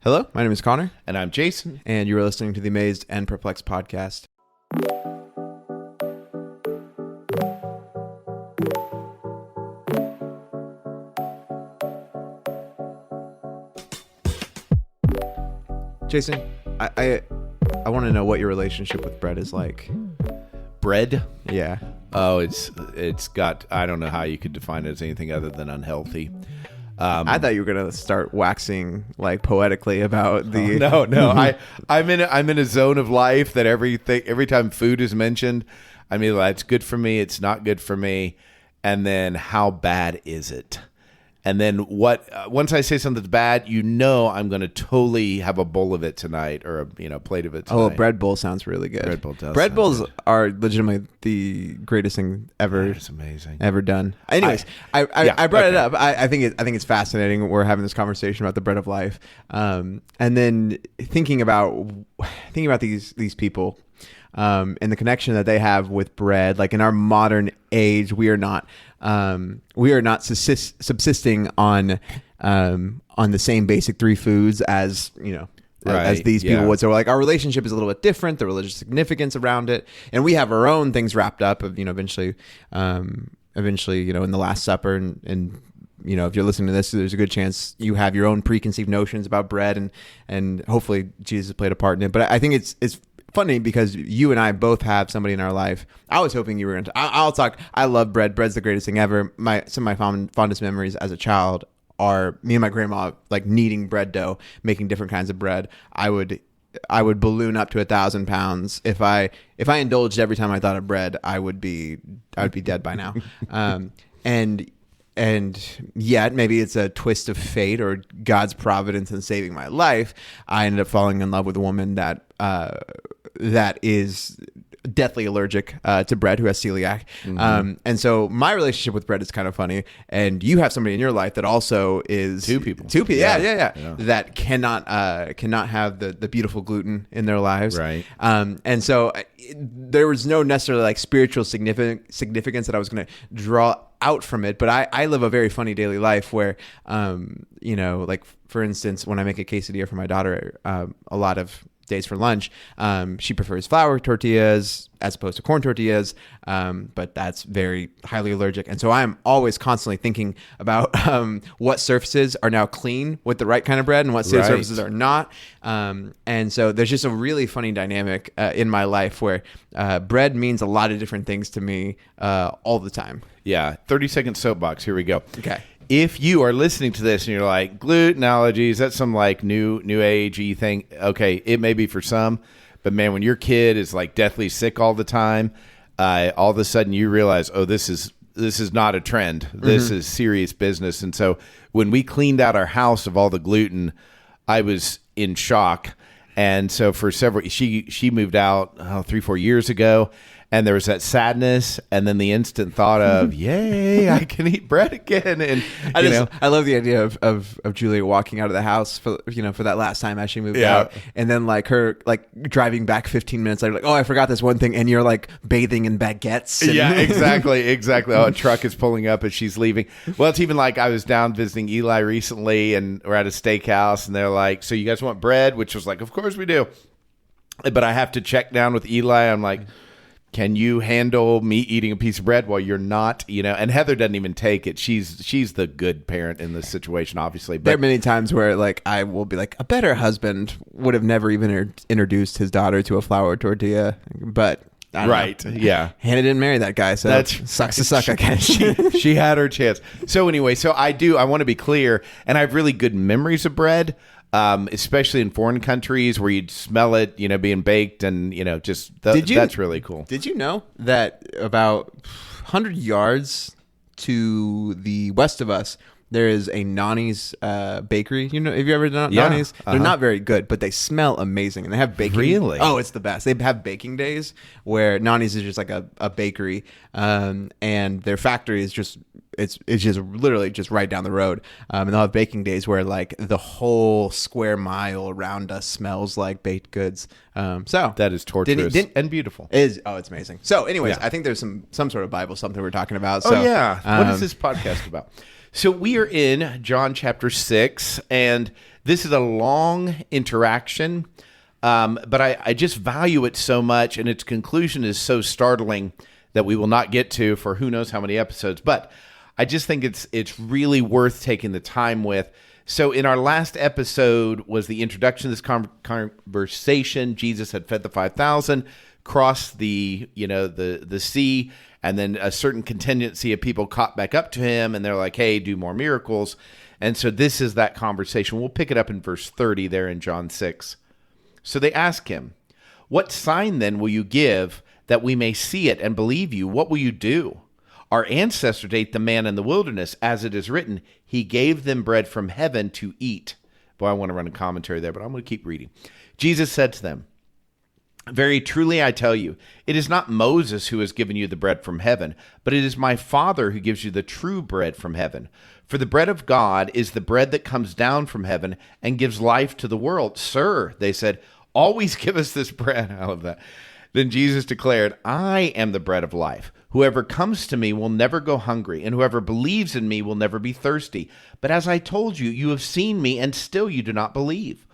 Hello, my name is Connor. And I'm Jason. And you are listening to the Amazed and Perplexed podcast. Jason, I want to know what your relationship with bread is like. Bread? Yeah. Oh, it's got, I don't know how you could define it as anything other than unhealthy. I thought you were gonna start waxing like poetically about the. No. I'm in a zone of life that every time food is mentioned, I mean, it's good for me. It's not good for me. And then how bad is it? And then once I say something's bad, I'm going to totally have a bowl of it tonight or a plate of it tonight. Oh, a bread bowl sounds really good. Bread bowl does. Bread bowls are legitimately the greatest thing ever. It's amazing. Ever done. Anyways, I brought it up. I think it's fascinating. We're having this conversation about the bread of life, and then thinking about these people. And the connection that they have with bread, like in our modern age, we are not subsisting on the same basic three foods as as these people would. So like our relationship is a little bit different, the religious significance around it, and we have our own things wrapped up of eventually in the Last Supper and if you're listening to this, there's a good chance you have your own preconceived notions about bread, and hopefully Jesus played a part in it. But I think it's funny because you and I both have somebody in our life. I was hoping you were going to. I'll talk. I love bread. Bread's the greatest thing ever. Some of my fondest memories as a child are me and my grandma like kneading bread dough, making different kinds of bread. I would balloon up to 1,000 pounds if I indulged every time I thought of bread. I would be dead by now. And yet, maybe it's a twist of fate or God's providence in saving my life. I ended up falling in love with a woman that is deathly allergic to bread, who has celiac. Mm-hmm. And so my relationship with bread is kind of funny. And you have somebody in your life that also is two people. Yeah. That cannot have the beautiful gluten in their lives. Right. And so there was no necessarily like spiritual significance that I was going to draw out from it, but I live a very funny daily life where, like for instance, when I make a quesadilla for my daughter, a lot of days for lunch, she prefers flour tortillas as opposed to corn tortillas, but that's very highly allergic. And so I'm always constantly thinking about what surfaces are now clean with the right kind of bread and what surfaces are not. And so there's just a really funny dynamic in my life where bread means a lot of different things to me all the time. Yeah. 30-second soapbox. Here we go. Okay. If you are listening to this and you're like, gluten allergies, that's some like new age-y thing. Okay, it may be for some, but man, when your kid is like deathly sick all the time, all of a sudden you realize, oh, this is not a trend. This is serious business. And so when we cleaned out our house of all the gluten, I was in shock. And so for she moved out 3-4 years ago. And there was that sadness, and then the instant thought of, "Yay, I can eat bread again!" And I love the idea of Julia walking out of the house for that last time as she moved out, and then like her like driving back 15 minutes later, like, "Oh, I forgot this one thing," and you're like bathing in baguettes. Yeah, exactly. Oh, a truck is pulling up as she's leaving. Well, it's even like I was down visiting Eli recently, and we're at a steakhouse, and they're like, "So you guys want bread?" Which was like, "Of course we do," but I have to check down with Eli. I'm like, can you handle me eating a piece of bread while you're not, and Heather doesn't even take it. She's the good parent in this situation, obviously. But there are many times where like I will be like, a better husband would have never even introduced his daughter to a flour tortilla, but right. Yeah. Hannah didn't marry that guy, so that's sucks to suck, I guess. She had her chance. So anyway, I want to be clear, and I have really good memories of bread. Especially in foreign countries where you'd smell it, being baked, and that's really cool. Did you know that about 100 yards to the west of us, there is a Nani's bakery? Have you ever done Nani's? They're not very good, but they smell amazing, and they have baking. Really? Oh, it's the best. They have baking days where Nani's is just like a bakery, and their factory is just it's just literally just right down the road. And they'll have baking days where like the whole square mile around us smells like baked goods. So that is torturous and beautiful. It's amazing. So anyways, I think there's some sort of Bible something we're talking about. So, what is this podcast about? So we are in John chapter 6, and this is a long interaction, but I just value it so much, and its conclusion is so startling that we will not get to for who knows how many episodes. But I just think it's really worth taking the time with. So in our last episode was the introduction to this conversation. Jesus had fed the 5,000, crossed the sea, and then a certain contingency of people caught back up to him, and they're like, hey, do more miracles. And so this is that conversation. We'll pick it up in verse 30 there in John 6. So they ask him, what sign then will you give that we may see it and believe you? What will you do? Our ancestors ate the manna in the wilderness, as it is written, he gave them bread from heaven to eat. Boy, I want to run a commentary there, but I'm going to keep reading. Jesus said to them, very truly I tell you, it is not Moses who has given you the bread from heaven, but it is my Father who gives you the true bread from heaven. For the bread of God is the bread that comes down from heaven and gives life to the world. Sir, they said, always give us this bread. I love that. Then Jesus declared, I am the bread of life. Whoever comes to me will never go hungry, and whoever believes in me will never be thirsty. But as I told you, you have seen me, and still you do not believe.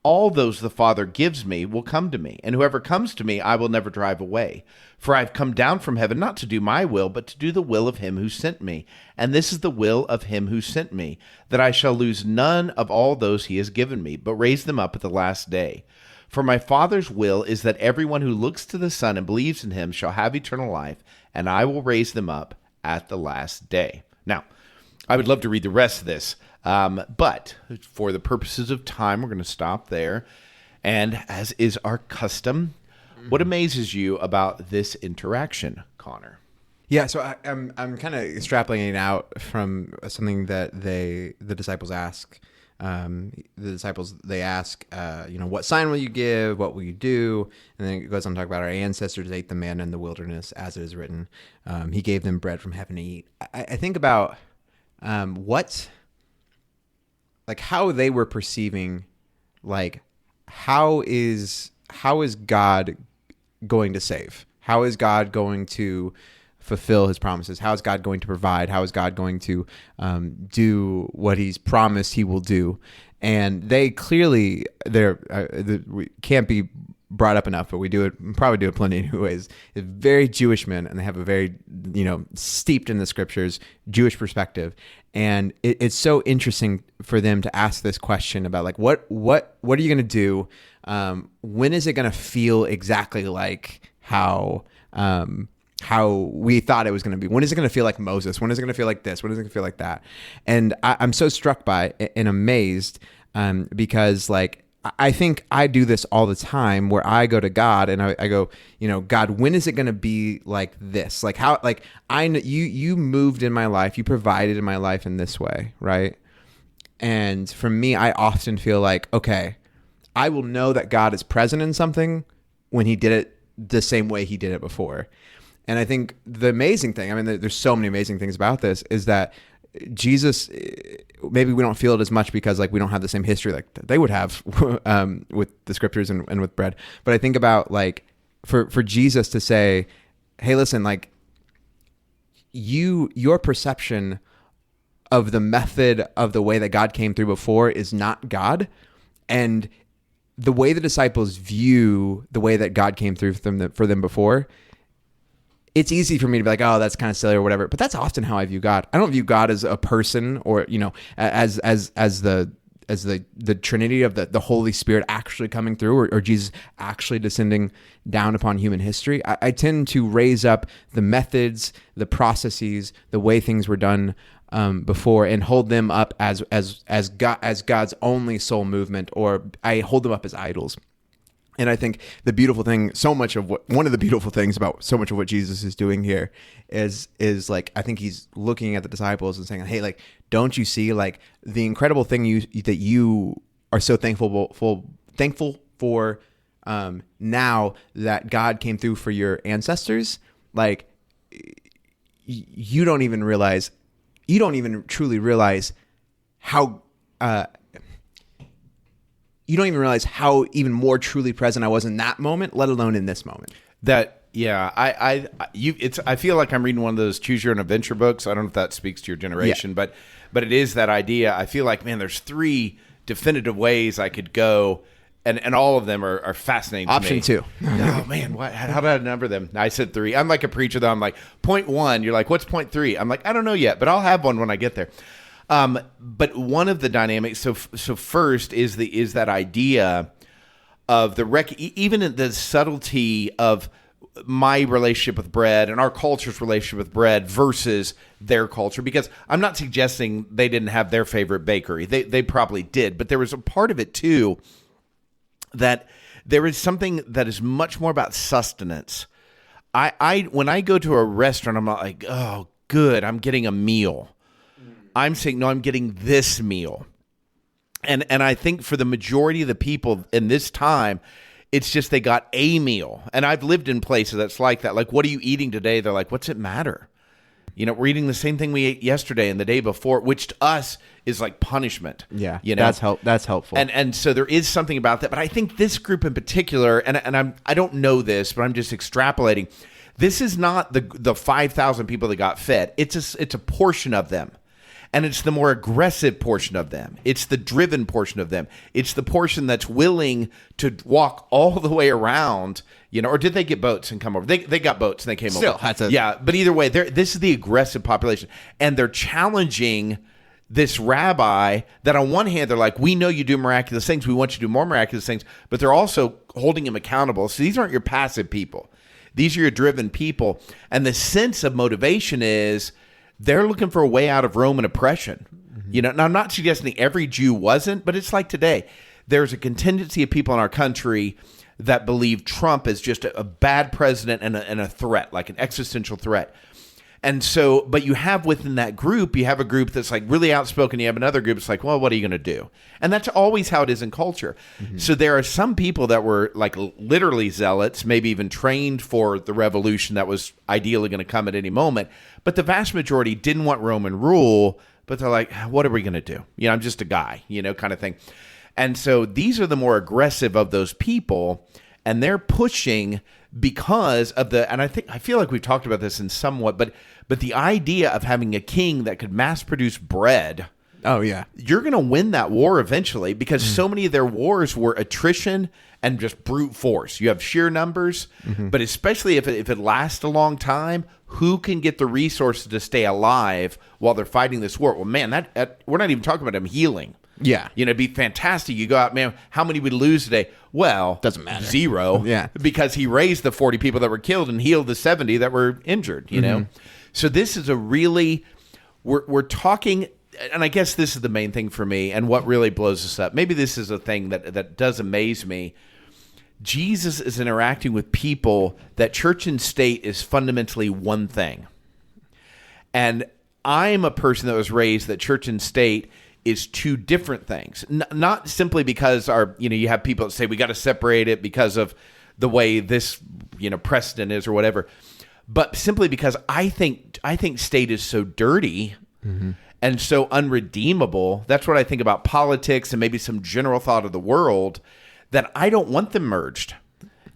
All those the Father gives me will come to me, and whoever comes to me I will never drive away. For I have come down from heaven not to do my will, but to do the will of him who sent me. And this is the will of him who sent me, that I shall lose none of all those he has given me, but raise them up at the last day. For my Father's will is that everyone who looks to the Son and believes in him shall have eternal life, and I will raise them up at the last day. Now, I would love to read the rest of this, but for the purposes of time, we're going to stop there. And as is our custom, what amazes you about this interaction, Connor? Yeah, so I'm kind of extrapolating it out from something that the disciples ask. They ask, what sign will you give? What will you do? And then it goes on to talk about our ancestors ate the manna in the wilderness, as it is written. He gave them bread from heaven to eat. I think about how they were perceiving, how is God going to save? How is God going to fulfill his promises? How is God going to provide? How is God going to do what he's promised he will do? And they clearly, we can't be brought up enough, but we probably do it plenty of ways. It's very Jewish men, and they have a very, steeped in the scriptures, Jewish perspective. And it's so interesting for them to ask this question about what are you going to do? When is it going to feel exactly like how we thought it was going to be? When is it going to feel like Moses? When is it going to feel like this? When is it going to feel like that? And I'm so struck by and amazed because I think I do this all the time where I go to God and I go, God, when is it going to be like this? You moved in my life, you provided in my life in this way, right? And for me, I often feel like, okay, I will know that God is present in something when he did it the same way he did it before. And I think the amazing thing, there's so many amazing things about this, is that Jesus, maybe we don't feel it as much because we don't have the same history like they would have with the scriptures and with bread. But I think about for Jesus to say, hey, listen, your perception of the method of the way that God came through before is not God. And the way the disciples view the way that God came through for them before, it's easy for me to be like, oh, that's kind of silly or whatever. But that's often how I view God. I don't view God as a person or, as the Trinity of the Holy Spirit actually coming through or Jesus actually descending down upon human history. I tend to raise up the methods, the processes, the way things were done before, and hold them up as God's only sole movement, or I hold them up as idols. And I think one of the beautiful things about so much of what Jesus is doing here is I think he's looking at the disciples and saying, hey, don't you see the incredible thing that you are so thankful for now that God came through for your ancestors? You don't even truly realize how you don't even realize how even more truly present I was in that moment, let alone in this moment. That Yeah, I feel like I'm reading one of those choose your own adventure books. I don't know if that speaks to your generation, but it is that idea. I feel like, man, there's 3 definitive ways I could go, and all of them are fascinating to me. Option 2. Oh man, how did I number them? I said 3. I'm like a preacher though. I'm like, point 1, you're like, what's point 3? I'm like, I don't know yet, but I'll have one when I get there. But one of the dynamics, so first is that idea of even the subtlety of my relationship with bread and our culture's relationship with bread versus their culture, because I'm not suggesting they didn't have their favorite bakery. They probably did, but there was a part of it too that there is something that is much more about sustenance. When I go to a restaurant, I'm not like, oh, good, I'm getting a meal. I'm saying, no, I'm getting this meal. And I think for the majority of the people in this time, it's just they got a meal. And I've lived in places that's like that. Like, what are you eating today? They're like, what's it matter? You know, we're eating the same thing we ate yesterday and the day before, which to us is like punishment. Yeah, you know? That's helpful. And so there is something about that. But I think this group in particular, and I don't know this, but I'm just extrapolating. This is not the 5,000 people that got fed. It's a portion of them. And it's the more aggressive portion of them. It's the driven portion of them. It's the portion that's willing to walk all the way around, you know, or did they get boats and come over? They got boats and they came over. Yeah, but either way, this is the aggressive population. And they're challenging this rabbi that on one hand, they're like, we know you do miraculous things. We want you to do more miraculous things. But they're also holding him accountable. So these aren't your passive people. These are your driven people. And the sense of motivation is they're looking for a way out of Roman oppression. Mm-hmm. You know, now I'm not suggesting every Jew wasn't, but it's like today. There's a contingency of people in our country that believe Trump is just a bad president and a threat, like an existential threat. And so, but you have within that group, you have a group that's like really outspoken. You have another group that's like, well, what are you going to do? And that's always how it is in culture. Mm-hmm. So there are some people that were like literally zealots, maybe even trained for the revolution that was ideally going to come at any moment. But the vast majority didn't want Roman rule, but they're like, what are we going to do? You know, I'm just a guy, you know, kind of thing. And so these are the more aggressive of those people, and they're pushing because of and I feel like we've talked about this in somewhat, but the idea of having a king that could mass produce bread. Oh yeah. You're going to win that war eventually, because so many of their wars were attrition and just brute force. You have sheer numbers, but especially if it lasts a long time, who can get the resources to stay alive while they're fighting this war? Well, man, that we're not even talking about them healing. Yeah. You know, it'd be fantastic. You go out, man, how many would lose today? Well, doesn't matter. 0. Yeah. Because he raised the 40 people that were killed and healed the 70 that were injured, you know? So this is a really, we're talking, and I guess this is the main thing for me and what really blows us up. Maybe this is a thing that does amaze me. Jesus is interacting with people that church and state is fundamentally one thing. And I'm a person that was raised that church and state is 2 different things. Not simply because you have people that say we got to separate it because of the way this, precedent is or whatever, but simply because I think state is so dirty and so unredeemable. That's what I think about politics and maybe some general thought of the world, that I don't want them merged.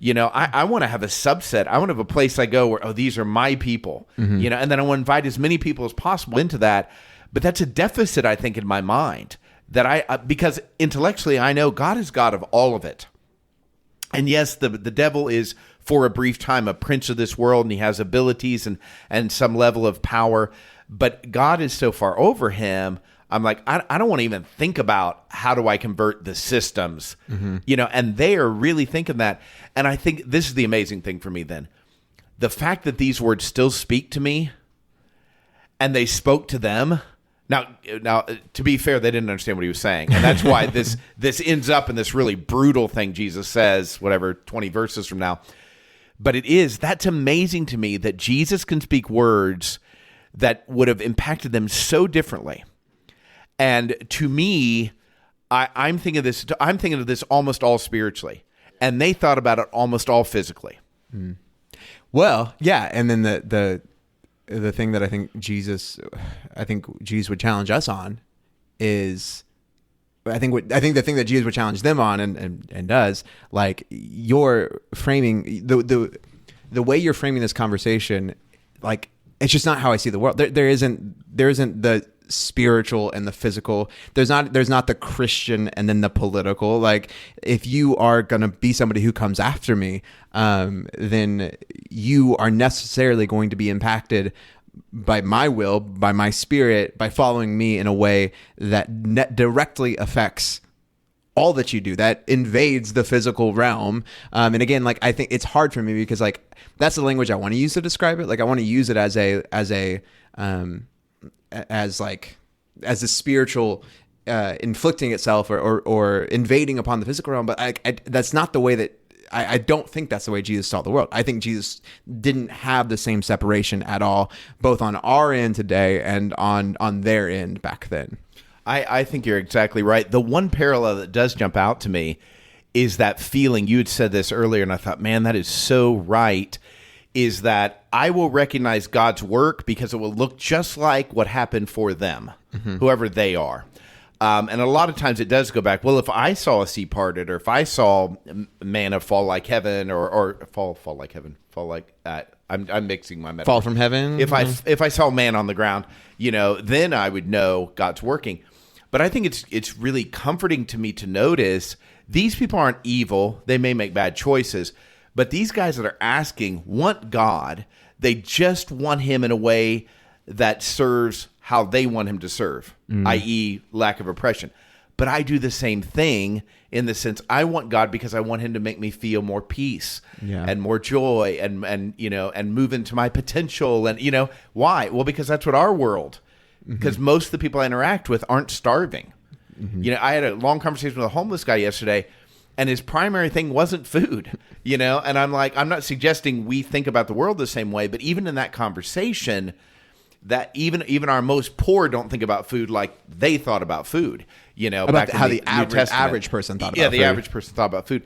You know, I want to have a subset. I want to have a place I go where, these are my people, and then I want to invite as many people as possible into that. But that's a deficit, I think, in my mind, that because intellectually I know God is God of all of it. And yes, the devil is for a brief time a prince of this world, and he has abilities and some level of power, but God is so far over him. I'm like, I don't want to even think about how do I convert the systems, and they are really thinking that. And I think this is the amazing thing for me then. The fact that these words still speak to me and they spoke to them. Now, to be fair, they didn't understand what he was saying. And that's why this ends up in this really brutal thing Jesus says, 20 verses from now. But that's amazing to me that Jesus can speak words that would have impacted them so differently. And to me, I'm thinking of this almost all spiritually, and they thought about it almost all physically. Well, yeah, and then the thing that I think Jesus would challenge us on is, I think the thing that Jesus would challenge them on and does, like, you're framing the way you're framing this conversation, like, it's just not how I see the world. There isn't the spiritual and the physical. There's not the Christian and then the political. Like, if you are going to be somebody who comes after me, then you are necessarily going to be impacted by my will, by my spirit, by following me in a way that directly affects all that you do, that invades the physical realm. And again, like, I think it's hard for me because, like, that's the language I want to use to describe it. Like, I want to use it as a spiritual inflicting itself or invading upon the physical realm. But that's not the way that I don't think that's the way Jesus saw the world. I think Jesus didn't have the same separation at all, both on our end today and on their end back then. I think you're exactly right. The one parallel that does jump out to me is that feeling. You had said this earlier, and I thought, man, that is so right, is that I will recognize God's work because it will look just like what happened for them, whoever they are. And a lot of times it does go back, well, if I saw a sea parted, or if I saw manna fall like heaven, or fall like heaven, fall like that. I'm mixing my metaphor. Fall from heaven. If I saw man on the ground, then I would know God's working. But I think it's really comforting to me to notice these people aren't evil. They may make bad choices, but these guys that are asking want God. They just want him in a way that serves how they want him to serve, i.e. lack of oppression. But I do the same thing in the sense I want God because I want him to make me feel more peace and more joy and move into my potential. And, why? Well, because that's what our world, because most of the people I interact with aren't starving. I had a long conversation with a homeless guy yesterday, and his primary thing wasn't food, and I'm like, I'm not suggesting we think about the world the same way, but even in that conversation, that even our most poor don't think about food like they thought about food, about back how in the average person thought about food. Yeah, the average person thought about food.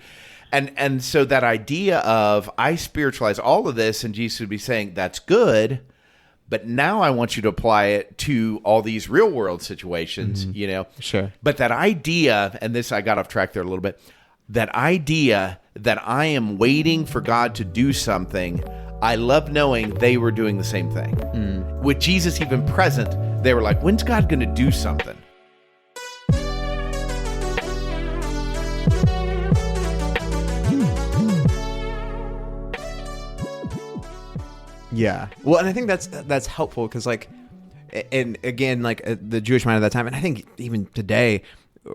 And so that idea of I spiritualize all of this, and Jesus would be saying, that's good, but now I want you to apply it to all these real world situations, Sure. But that idea, and this, I got off track there a little bit, that idea that I am waiting for God to do something, I love knowing they were doing the same thing. With Jesus even present, they were like, when's God going to do something? Yeah. Well, and I think that's helpful because, like, and again, like, the Jewish mind at that time, and I think even today,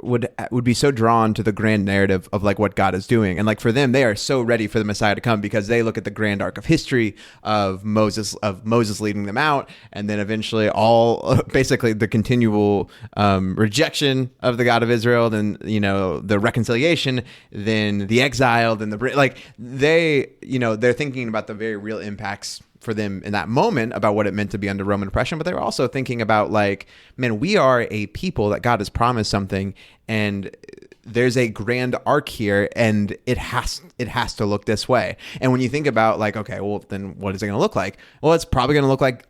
would be so drawn to the grand narrative of, like, what God is doing. And, like, for them, they are so ready for the Messiah to come because they look at the grand arc of history of Moses leading them out, and then eventually basically the continual rejection of the God of Israel, then, the reconciliation, then the exile, then they're thinking about the very real impacts for them in that moment about what it meant to be under Roman oppression, but they were also thinking about, like, man, we are a people that God has promised something, and there's a grand arc here, and it has to look this way. And when you think about, like, okay, well, then what is it going to look like? Well, it's probably going to look like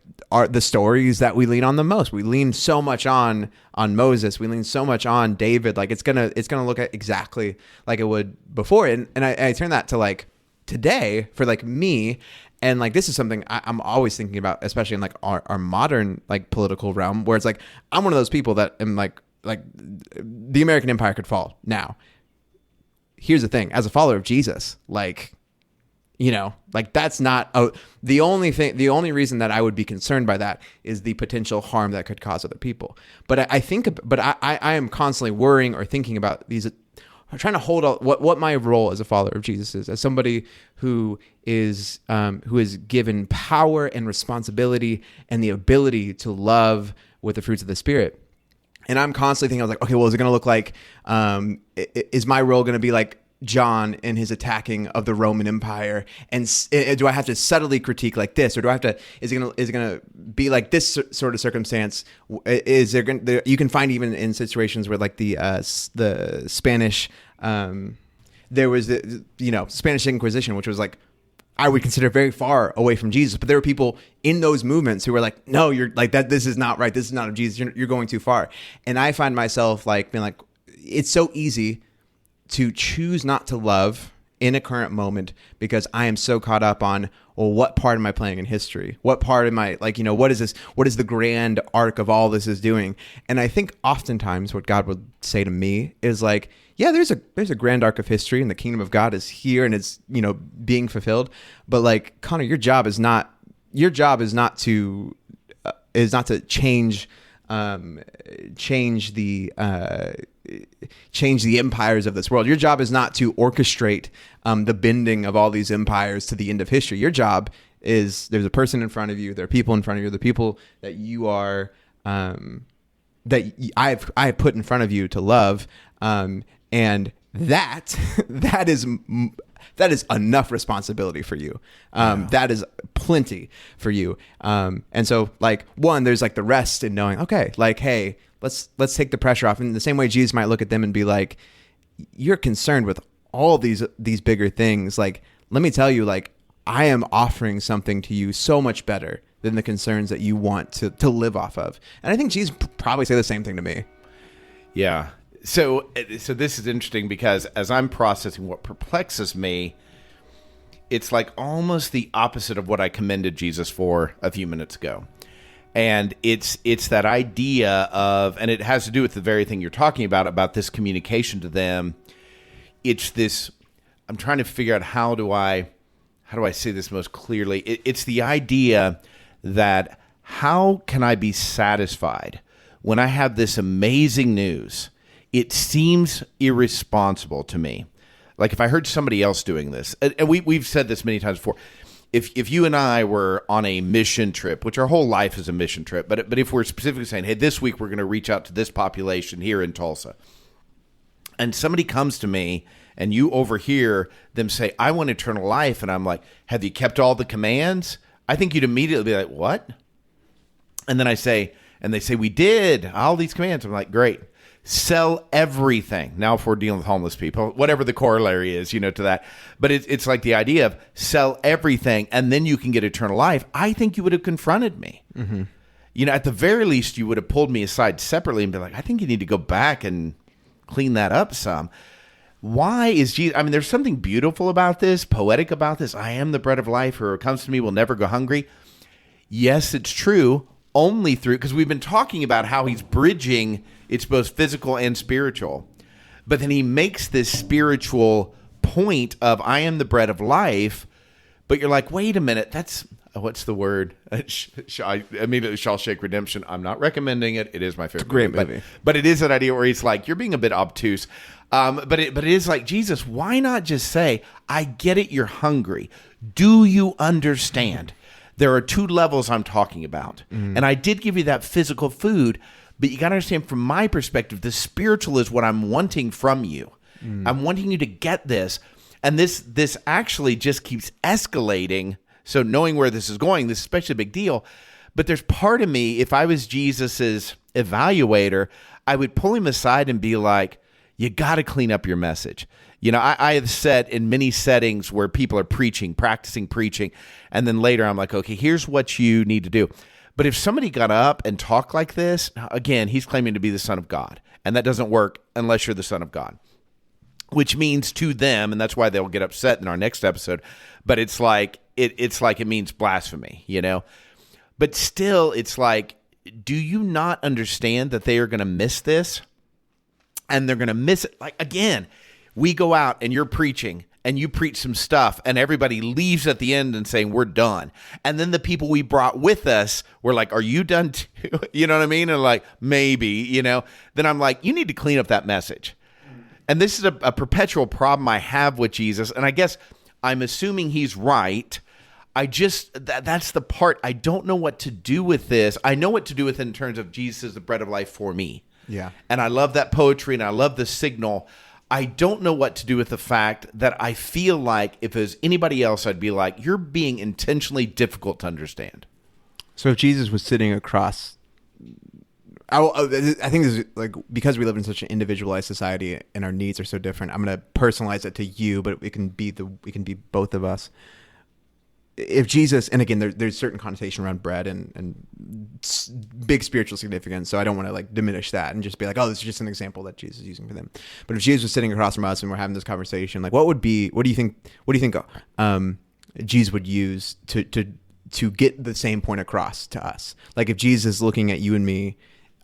the stories that we lean on the most. We lean so much on Moses. We lean so much on David. Like, it's gonna look exactly like it would before. And I turn that to, like, today for, like, me. And, like, this is something I'm always thinking about, especially in, like, our modern, like, political realm, where it's like, I'm one of those people that am like the American empire could fall now. Here's the thing. As a follower of Jesus, like, like, that's not the only reason that I would be concerned by that is the potential harm that could cause other people. But I am constantly worrying or thinking about these. I'm trying to hold out what my role as a follower of Jesus is, as somebody who is given power and responsibility and the ability to love with the fruits of the Spirit. And I'm constantly thinking, I was like, okay, well, is it going to look like, is my role going to be like John in his attacking of the Roman Empire? And do I have to subtly critique like this, or do I have to? Is it going to be like this sort of circumstance? Is there going? You can find even in situations where, like, the Spanish, there was the Spanish Inquisition, which was, like, I would consider very far away from Jesus, but there were people in those movements who were like, no, you're like that. This is not right. This is not of Jesus. You're going too far. And I find myself, like, being like, it's so easy to choose not to love in a current moment because I am so caught up on, well, what part am I playing in history? What part am I, like, what is this? What is the grand arc of all this is doing? And I think oftentimes what God would say to me is like, yeah, there's a grand arc of history and the kingdom of God is here and it's, being fulfilled. But like, Connor, your job is not to change the empires of this world. Your job is not to orchestrate the bending of all these empires to the end of history. Your job is, there's a person in front of you, there are people in front of you, the people that you are that I have put in front of you to love, and that is enough responsibility for you. That is plenty for you. And so, like, one, there's like the rest in knowing, okay, like, hey, let's take the pressure off. In the same way Jesus might look at them and be like, you're concerned with all these bigger things. Like, let me tell you, like, I am offering something to you so much better than the concerns that you want to live off of. And I think Jesus probably say the same thing to me. Yeah. So this is interesting because as I'm processing what perplexes me, it's like almost the opposite of what I commended Jesus for a few minutes ago. And it's that idea of, and it has to do with the very thing you're talking about this communication to them. It's this, I'm trying to figure out how do I say this most clearly? It's the idea that how can I be satisfied when I have this amazing news? It seems irresponsible to me. Like if I heard somebody else doing this, and we've said this many times before, if you and I were on a mission trip, which our whole life is a mission trip, but if we're specifically saying, hey, this week we're going to reach out to this population here in Tulsa, and somebody comes to me and you overhear them say, I want eternal life, and I'm like, have you kept all the commands? I think you'd immediately be like, what? And then I say, and they say, we did all these commands. I'm like, great. Sell everything. Now, if we're dealing with homeless people, whatever the corollary is, to that. But it's like the idea of sell everything and then you can get eternal life. I think you would have confronted me. Mm-hmm. At the very least, you would have pulled me aside separately and be like, I think you need to go back and clean that up some. Why is Jesus? I mean, there's something beautiful about this, poetic about this. I am the bread of life. Whoever comes to me will never go hungry. Yes, it's true. Only through, because we've been talking about how he's bridging, it's both physical and spiritual. But then he makes this spiritual point of, I am the bread of life. But you're like, wait a minute, that's, what's the word? I immediately Shawshank Redemption. I'm not recommending it. It is my favorite. It's a great movie. But it is that idea where he's like, you're being a bit obtuse. But it is like, Jesus, why not just say, I get it, you're hungry. Do you understand? There are two levels I'm talking about. And I did give you that physical food, but you got to understand from my perspective, the spiritual is what I'm wanting from you. I'm wanting you to get this. And this actually just keeps escalating. So knowing where this is going, this is especially a big deal. But there's part of me, if I was Jesus's evaluator, I would pull him aside and be like, you got to clean up your message. I have said in many settings where people are practicing preaching, and then later I'm like, okay, here's what you need to do. But if somebody got up and talked like this, again, he's claiming to be the Son of God, and that doesn't work unless you're the Son of God, which means to them, and that's why they'll get upset in our next episode, but it's like it means blasphemy, But still, it's like, do you not understand that they are going to miss this? And they're going to miss it. Like, again, we go out and you're preaching and you preach some stuff and everybody leaves at the end and saying, we're done. And then the people we brought with us were like, are you done too? You know what I mean? And like, maybe, Then I'm like, you need to clean up that message. And this is a perpetual problem I have with Jesus. And I guess I'm assuming he's right. That's the part. I don't know what to do with this. I know what to do with it in terms of Jesus is the bread of life for me. Yeah. And I love that poetry and I love the signal. I don't know what to do with the fact that I feel like if it was anybody else, I'd be like, you're being intentionally difficult to understand. So if Jesus was sitting across, I think this is like, because we live in such an individualized society and our needs are so different, I'm going to personalize it to you, but it can be both of us. if Jesus, and again, there's certain connotation around bread and big spiritual significance, so I don't want to like diminish that and just be like, oh, this is just an example that Jesus is using for them. But if Jesus was sitting across from us and we're having this conversation, like what do you think Jesus would use to get the same point across to us? Like if Jesus is looking at you and me,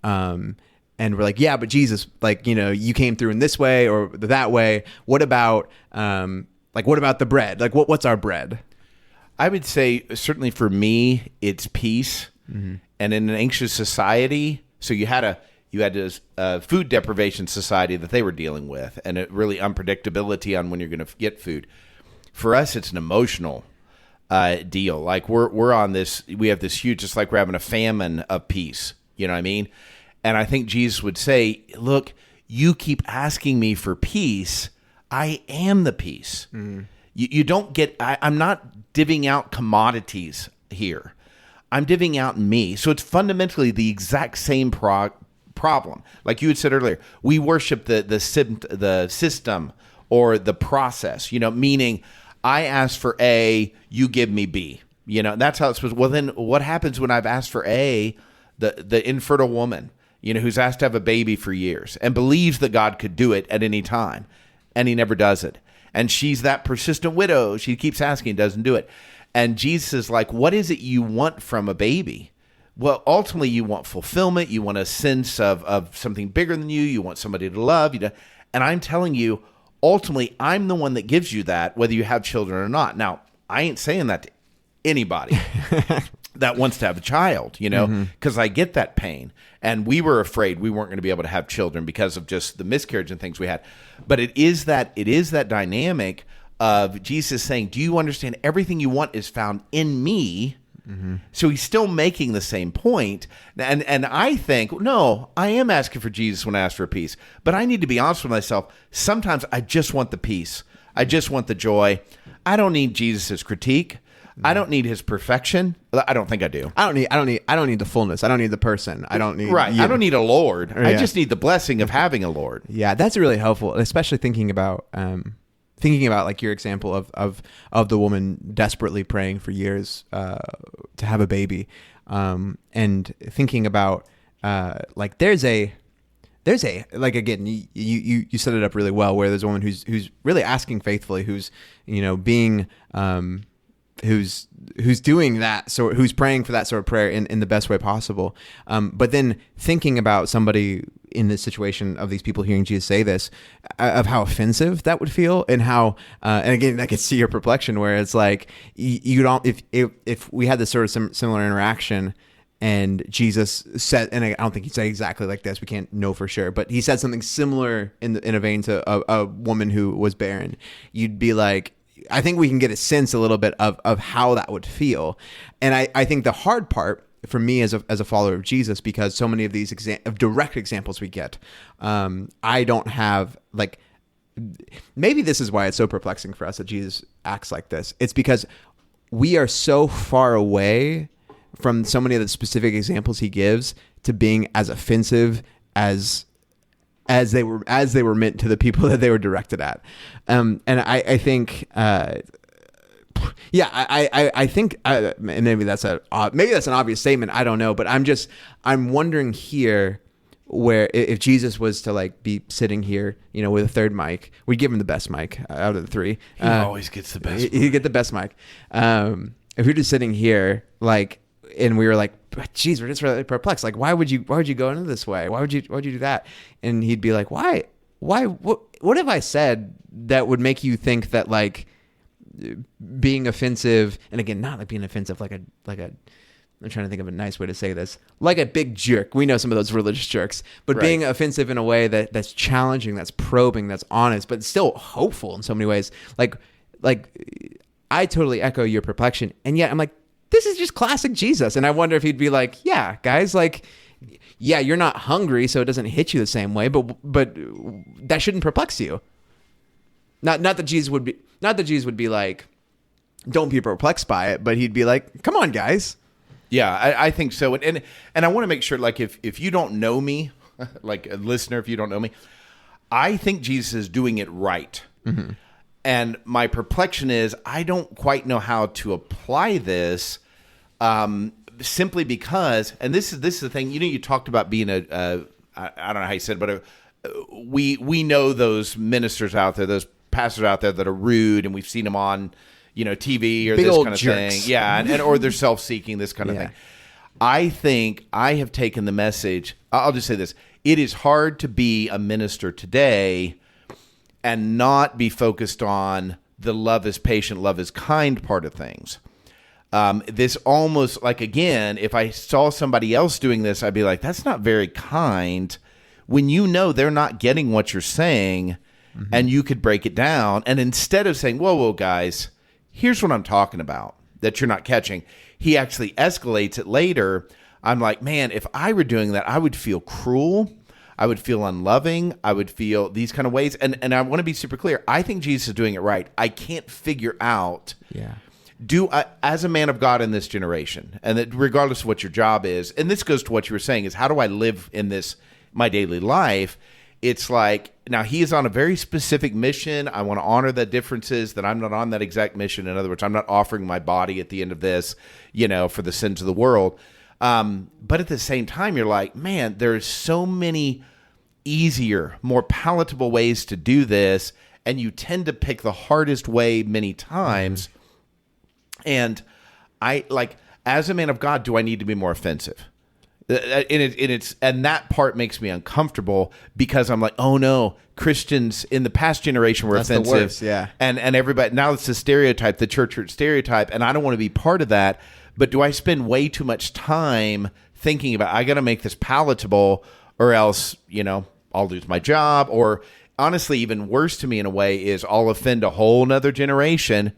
and we're like, yeah, but Jesus, like, you came through in this way or that way. What about the bread? Like what's our bread? I would say certainly for me, it's peace. Mm-hmm. And in an anxious society, so you had a food deprivation society that they were dealing with, and it really unpredictability on when you're going to get food. For us, it's an emotional deal. Like we're on this, we have this huge, just like we're having a famine of peace. You know what I mean? And I think Jesus would say, look, you keep asking me for peace. I am the peace. Mm. You don't get, I'm not divvying out commodities here. I'm divvying out me. So it's fundamentally the exact same problem. Like you had said earlier, we worship the system or the process, meaning I ask for A, you give me B. That's how it's supposed to. Well, then what happens when I've asked for A, the infertile woman, who's asked to have a baby for years and believes that God could do it at any time, and he never does it. And she's that persistent widow. She keeps asking, doesn't do it. And Jesus is like, what is it you want from a baby? Well, ultimately, you want fulfillment. You want a sense of something bigger than you. You want somebody to love you. And I'm telling you, ultimately, I'm the one that gives you that, whether you have children or not. Now, I ain't saying that to anybody that wants to have a child, because I get that pain. And we were afraid we weren't going to be able to have children because of just the miscarriage and things we had. But it is that dynamic of Jesus saying, do you understand everything you want is found in me? Mm-hmm. So he's still making the same point. And I think, no, I am asking for Jesus when I ask for peace. But I need to be honest with myself. Sometimes I just want the peace. I just want the joy. I don't need Jesus' critique. I don't need his perfection. I don't think I do. I don't need the fullness. I don't need the person. I don't need I don't need a Lord. Yeah. I just need the blessing of having a Lord. Yeah, that's really helpful, especially thinking about like your example of the woman desperately praying for years to have a baby, and thinking about like there's a like, again, you set it up really well, where there's a woman who's really asking faithfully, who's being who's doing that sort, who's praying for that sort of prayer in the best way possible. But then thinking about somebody in this situation of these people hearing Jesus say this, of how offensive that would feel, and how, and again, I could see your perplexion, where it's like, you don't, if we had this sort of similar interaction, and Jesus said, and I don't think he'd say exactly like this, we can't know for sure, but he said something similar in a vein to a woman who was barren, you'd be like, I think we can get a sense a little bit of how that would feel. And I think the hard part for me as a follower of Jesus, because so many of these direct examples we get, I don't have, like, maybe this is why it's so perplexing for us that Jesus acts like this. It's because we are so far away from so many of the specific examples he gives to being as offensive as they were meant to the people that they were directed at. And I think, I think, and maybe that's an obvious statement. I don't know, but I'm wondering here, where if Jesus was to like be sitting here, with a third mic, we'd give him the best mic out of the three. He always gets the best. He'd get the best mic. If you're just sitting here, like, and we were like, geez, we're just really perplexed. Like, why would you go into this way? Why would you do that? And he'd be like, why, what have I said that would make you think that, like, being offensive, and again, not like being offensive, like a, I'm trying to think of a nice way to say this, like a big jerk. We know some of those religious jerks, but right. Being offensive in a way that's challenging, that's probing, that's honest, but still hopeful in so many ways. Like I totally echo your perplexion. And yet I'm like, this is just classic Jesus. And I wonder if he'd be like, yeah, guys, like, yeah, you're not hungry, so it doesn't hit you the same way, but that shouldn't perplex you. Not that Jesus would be like, don't be perplexed by it, but he'd be like, come on, guys. Yeah, I think so. And I want to make sure, like, if you don't know me, like a listener, if you don't know me, I think Jesus is doing it right. Mm-hmm. And my perplexion is I don't quite know how to apply this, simply because, and this is the thing. You talked about being I don't know how you said it, but we know those ministers out there, those pastors out there that are rude, and we've seen them on TV or big this old kind of jerks. thing, and or they're self-seeking, this kind of thing. I think I have taken the message. I'll just say this: it is hard to be a minister today and not be focused on the love is patient, love is kind part of things. This almost like, again, if I saw somebody else doing this, I'd be like, that's not very kind, when they're not getting what you're saying, and you could break it down. And instead of saying, whoa, guys, here's what I'm talking about that you're not catching, he actually escalates it later. I'm like, man, if I were doing that, I would feel cruel. I would feel unloving. I would feel these kind of ways. And I want to be super clear. I think Jesus is doing it right. I can't figure out, as a man of God in this generation, and that regardless of what your job is, and this goes to what you were saying, is how do I live in this, my daily life? It's like, now he is on a very specific mission. I want to honor the differences, that I'm not on that exact mission. In other words, I'm not offering my body at the end of this, for the sins of the world. But at the same time, you're like, man, there's so many easier, more palatable ways to do this, and you tend to pick the hardest way many times. And I, like, as a man of God, do I need to be more offensive? And that part makes me uncomfortable, because I'm like, oh no, Christians in the past generation were offensive. The worst, yeah. And everybody, now it's the stereotype, the church stereotype, and I don't want to be part of that. But do I spend way too much time thinking about, I got to make this palatable, or else, I'll lose my job? Or honestly, even worse to me in a way is I'll offend a whole nother generation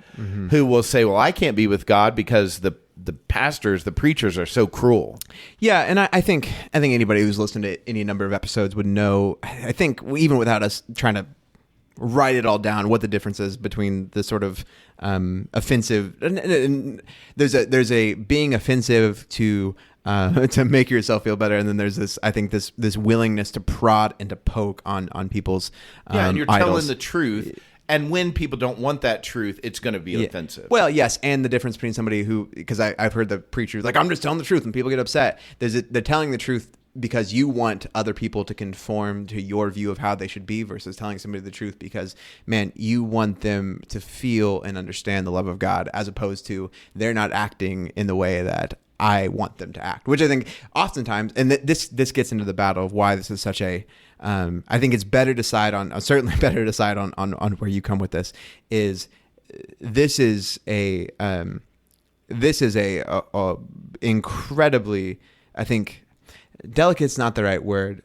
who will say, well, I can't be with God because the pastors, the preachers are so cruel. Yeah, and I think anybody who's listened to any number of episodes would know, I think even without us trying to write it all down, what the difference is between the sort of offensive, and there's a being offensive to make yourself feel better, and then there's this, I think, this willingness to prod and to poke on people's and you're idols. telling the truth. And when people don't want that truth, it's going to be offensive. Well, yes, and the difference between somebody who, because I've heard the preachers like, I'm just telling the truth, and people get upset. They're telling the truth because you want other people to conform to your view of how they should be, versus telling somebody the truth because, man, you want them to feel and understand the love of God, as opposed to they're not acting in the way that I want them to act, which I think oftentimes, and this gets into the battle of why this is such a, I think it's better to decide on, certainly better to decide on where you come with this, is this is a incredibly, I think, delicate's not the right word,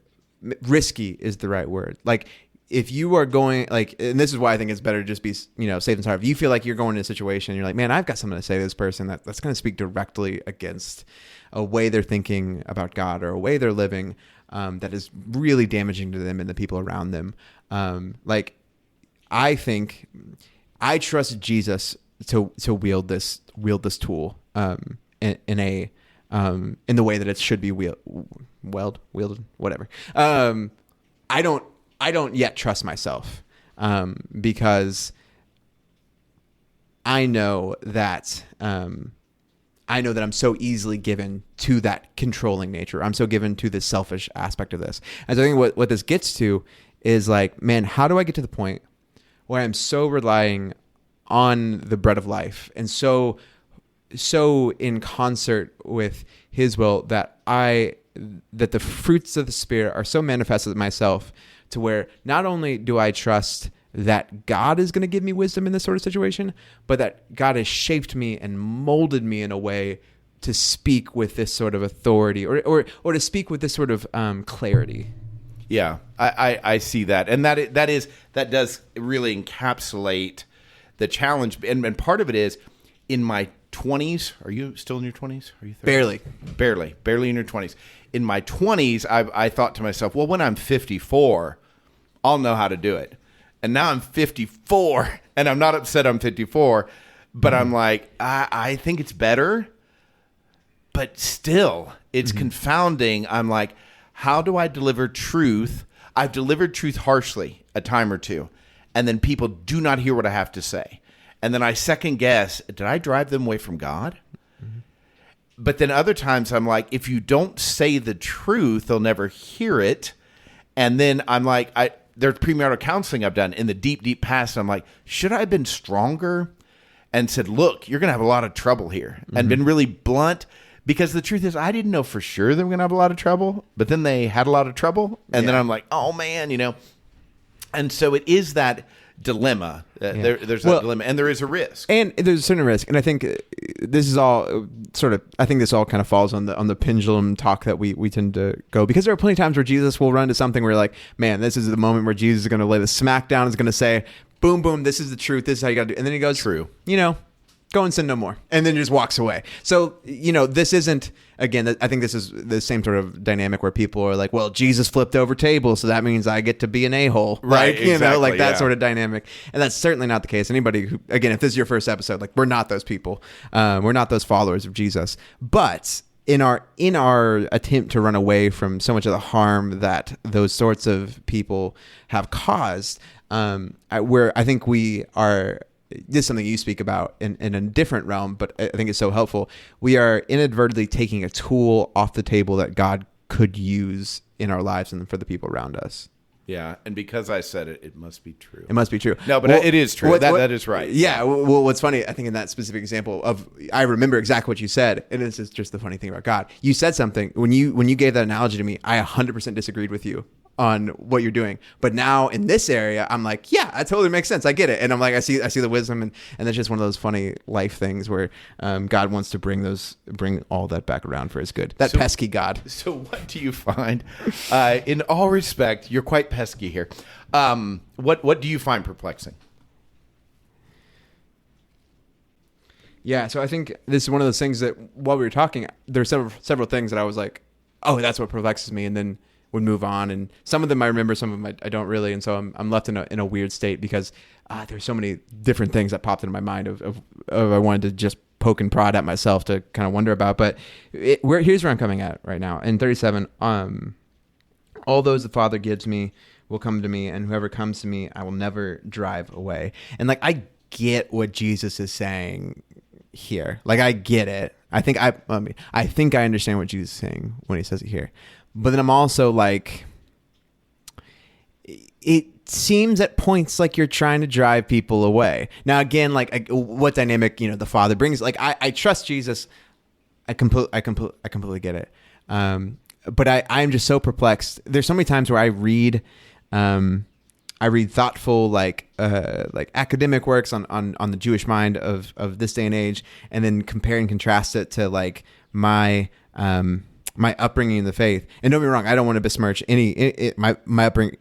risky is the right word. Like, if you are going, like, and this is why I think it's better to just be, safe and sorry. If you feel like you're going in a situation, you're like, man, I've got something to say to this person that's going to speak directly against a way they're thinking about God, or a way they're living, that is really damaging to them and the people around them. Like, I think I trust Jesus to wield this tool in the way that it should be wielded, whatever. I don't yet trust myself, because I know that I'm so easily given to that controlling nature. I'm so given to the selfish aspect of this. And so I think what this gets to is like, man, how do I get to the point where I'm so relying on the bread of life and so in concert with his will that the fruits of the Spirit are so manifested in myself, to where not only do I trust that God is going to give me wisdom in this sort of situation, but that God has shaped me and molded me in a way to speak with this sort of authority, or to speak with this sort of clarity. Yeah, I see that, and that does really encapsulate the challenge. And part of it is, in my 20s, are you still in your 20s? Are you 30? Barely in your 20s. In my 20s, I thought to myself, well, when I'm 54, I'll know how to do it. And now I'm 54, and I'm not upset I'm 54, but I'm like, I think it's better, but still, it's confounding. I'm like, how do I deliver truth? I've delivered truth harshly a time or two, and then people do not hear what I have to say. And then I second guess, did I drive them away from God? Mm-hmm. But then other times I'm like, if you don't say the truth, they'll never hear it. And then I'm like, there's premarital counseling I've done in the deep, deep past. I'm like, should I have been stronger and said, look, you're going to have a lot of trouble here, and been really blunt? Because the truth is, I didn't know for sure they were going to have a lot of trouble, but then they had a lot of trouble. And then I'm like, oh man, And so it is that dilemma. There's that dilemma, and there is a risk. And there's a certain risk. And I think this is all I think this all kind of falls on the pendulum talk that we tend to go, because there are plenty of times where Jesus will run to something where you're like, man, this is the moment where Jesus is going to lay the smack down, is going to say, boom, boom, this is the truth. This is how you got to do it. And then he goes, true. Go and sin no more. And then just walks away. So, this isn't, again, I think this is the same sort of dynamic where people are like, well, Jesus flipped over tables, so that means I get to be an a-hole. Right. Exactly, like that sort of dynamic. And that's certainly not the case. Anybody who, again, if this is your first episode, like, we're not those people. We're not those followers of Jesus. But in our attempt to run away from so much of the harm that those sorts of people have caused, where I think we are, this is something you speak about in a different realm, but I think it's so helpful. We are inadvertently taking a tool off the table that God could use in our lives and for the people around us. Yeah, and because I said it, it must be true. It must be true. No, but it is true. That is right. Yeah. Well, what's funny, I think in that specific example I remember exactly what you said, and this is just the funny thing about God. You said something when you gave that analogy to me. I 100% disagreed with you on what you're doing, but now in this area, I'm like, yeah, that totally makes sense. I get it, and I'm like, I see the wisdom, and that's just one of those funny life things where God wants to bring all that back around for His good. That pesky God. So, what do you find? In all respect, you're quite pesky here. What do you find perplexing? Yeah, so I think this is one of those things that while we were talking, there are several things that I was like, oh, that's what perplexes me, and then would move on, and some of them I remember, some of them I don't really, and so I'm left in a weird state because there's so many different things that popped into my mind of I wanted to just poke and prod at myself to kind of wonder about. But here's where I'm coming at right now in 37. All those the Father gives me will come to me, and whoever comes to me I will never drive away. And like, I get what Jesus is saying here. Like, I get it. I think I understand what Jesus is saying when He says it here. But then I'm also like, it seems at points like you're trying to drive people away. Now, again, like, what dynamic, the Father brings, like, I trust Jesus. I completely get it. But I'm just so perplexed. There's so many times where I read thoughtful, like academic works on the Jewish mind of this day and age, and then compare and contrast it to like my upbringing in the faith. And don't be wrong, I don't want to besmirch my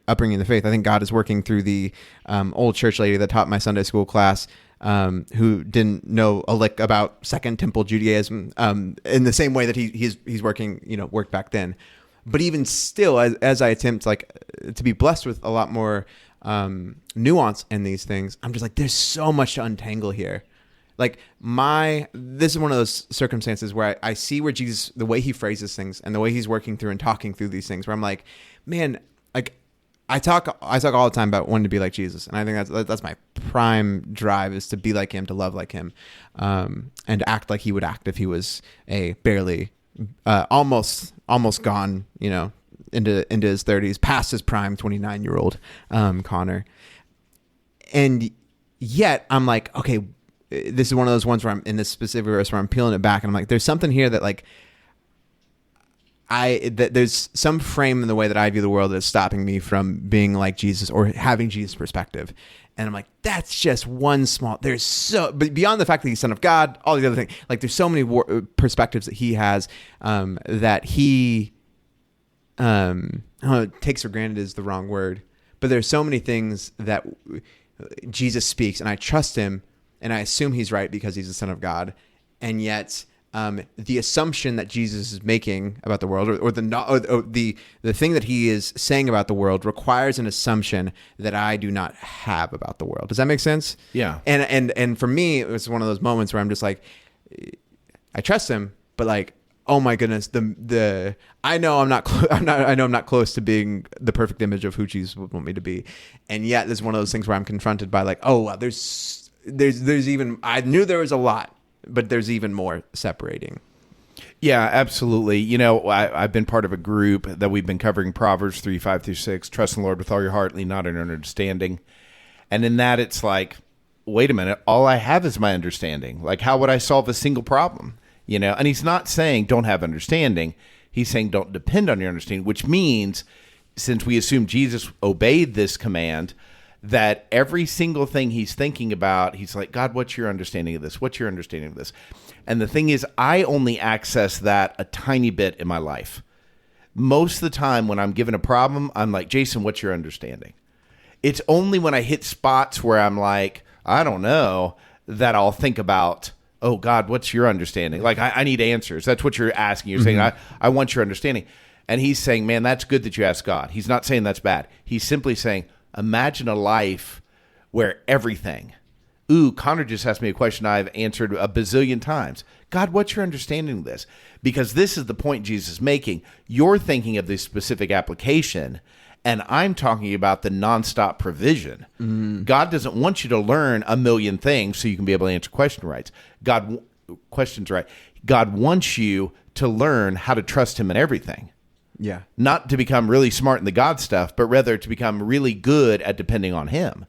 upbringing in the faith. I think God is working through the old church lady that taught my Sunday school class, who didn't know a lick about Second Temple Judaism, in the same way that he's working, worked back then. But even still, as I attempt to be blessed with a lot more nuance in these things, I'm just like, there's so much to untangle here. Like, this is one of those circumstances where I see where Jesus, the way He phrases things and the way He's working through and talking through these things, where I'm like, man, like, I talk all the time about wanting to be like Jesus, and I think that's my prime drive, is to be like Him, to love like Him, and act like He would act if He was a barely, almost gone, into his 30s, past his prime 29-year-old Connor, and yet I'm like, okay. This is one of those ones where I'm in this specific verse where I'm peeling it back, and I'm like, there's something here that like there's some frame in the way that I view the world that's stopping me from being like Jesus or having Jesus' perspective. And I'm like, that's just one small, but beyond the fact that He's Son of God, all the other things, like there's so many perspectives that He has, that He, I don't know, takes for granted is the wrong word, but there's so many things that Jesus speaks, and I trust Him, and I assume He's right because He's the Son of God. And yet, the assumption that Jesus is making about the world, or the thing that He is saying about the world, requires an assumption that I do not have about the world. Does that make sense? Yeah. And for me, it was one of those moments where I'm just like, I trust Him, but like, oh my goodness, I know I'm not close to being the perfect image of who Jesus would want me to be, and yet there's one of those things where I'm confronted by like, oh, there's even, I knew there was a lot, but there's even more separating. Yeah, absolutely. You know, I've been part of a group that we've been covering Proverbs 3:5-6. Trust in the Lord with all your heart, lean not on your understanding. And in that, it's like, wait a minute, all I have is my understanding. Like, how would I solve a single problem? You know, and he's not saying don't have understanding. He's saying don't depend on your understanding, which means, since we assume Jesus obeyed this command, that every single thing he's thinking about, he's like, God, what's your understanding of this? What's your understanding of this? And the thing is, I only access that a tiny bit in my life. Most of the time when I'm given a problem, I'm like, Jason, what's your understanding? It's only when I hit spots where I'm like, I don't know, that I'll think about, oh, God, what's your understanding? Like, I need answers. That's what you're asking. You're saying, I want your understanding. And he's saying, man, that's good that you ask God. He's not saying that's bad. He's simply saying, imagine a life where everything. Connor just asked me a question I've answered a bazillion times. God, what's your understanding of this? Because this is the point Jesus is making. You're thinking of this specific application, and I'm talking about the nonstop provision. God doesn't want you to learn a million things so you can be able to answer questions right. God wants you to learn how to trust him in everything. Yeah. Not to become really smart in the God stuff, but rather to become really good at depending on him.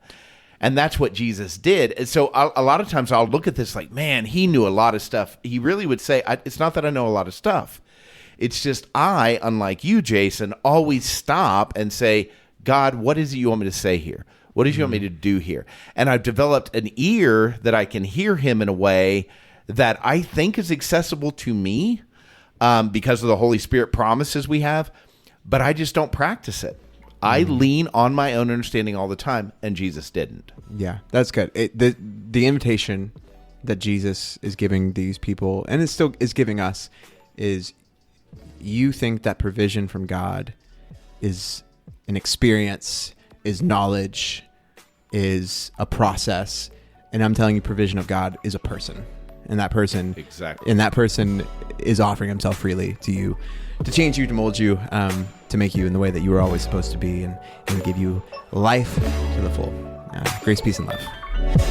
And that's what Jesus did. And so a lot of times I'll look at this like, man, he knew a lot of stuff. He really would say, it's not that I know a lot of stuff. It's just I, unlike you, Jason, always stop and say, God, what is it you want me to say here? What did you want me to do here? And I've developed an ear that I can hear him in a way that I think is accessible to me because of the Holy Spirit promises we have, but I just don't practice it. I lean on my own understanding all the time, and Jesus didn't. Yeah, that's good. The invitation that Jesus is giving these people, and it still is giving us, is you think that provision from God is an experience, is knowledge, is a process, and I'm telling you, provision of God is a person, and that person is offering himself freely to you, to change you, to mold you, to make you in the way that you were always supposed to be, and give you life to the full. Grace, peace, and love.